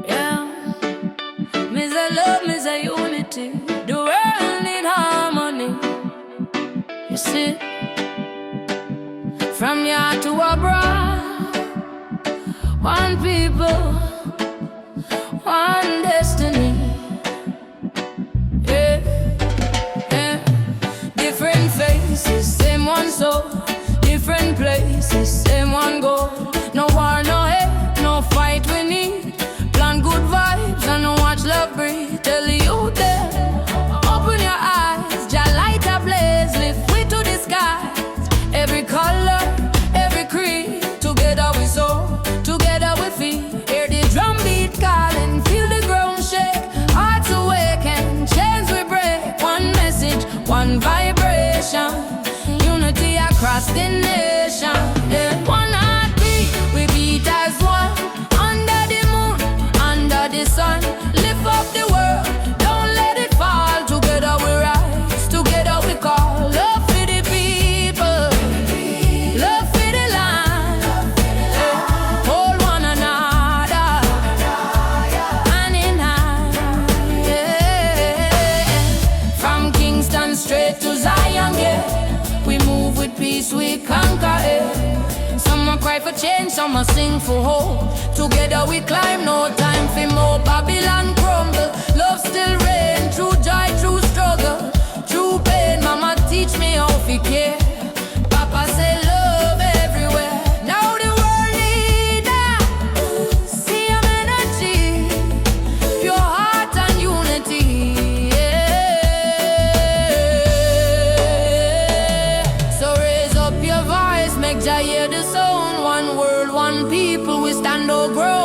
Yeah, me say love, me say unity. The world in harmony. You see, from here to abroad, one people, one destiny. Yeah, yeah. Different faces, same one soul. Different places, same one goal. No war, no hate, no fight we need. Plant good vibes and watch love breathe. Tell you there, open your eyes, Jah light a blaze, lift we to the skies. Every color, every creed, together we soar, together we feel. Hear the drum beat calling, feel the ground shake. Hearts awaken, chains we break. One message, one vibration, unity across the nation. Yeah. One heartbeat, we beat as one. Under the moon, under the sun, lift up the world, don't let it fall. Together we rise, together we call. Love for the people, love for the land. Yeah. Hold one another, hand in hand. Yeah. From Kingston straight to Zion, yeah. We move with peace, we conquer it. Some a cry for change, some a sing for hope. Together we climb, no time for more. Babylon crumble, love still reign. True joy, true struggle, true pain. Mama teach me how to care. Papa say love everywhere. Now the world leader, see him energy, pure heart and unity. So raise up your voice, make Jah hear the sound. One world, one people, we stand our ground.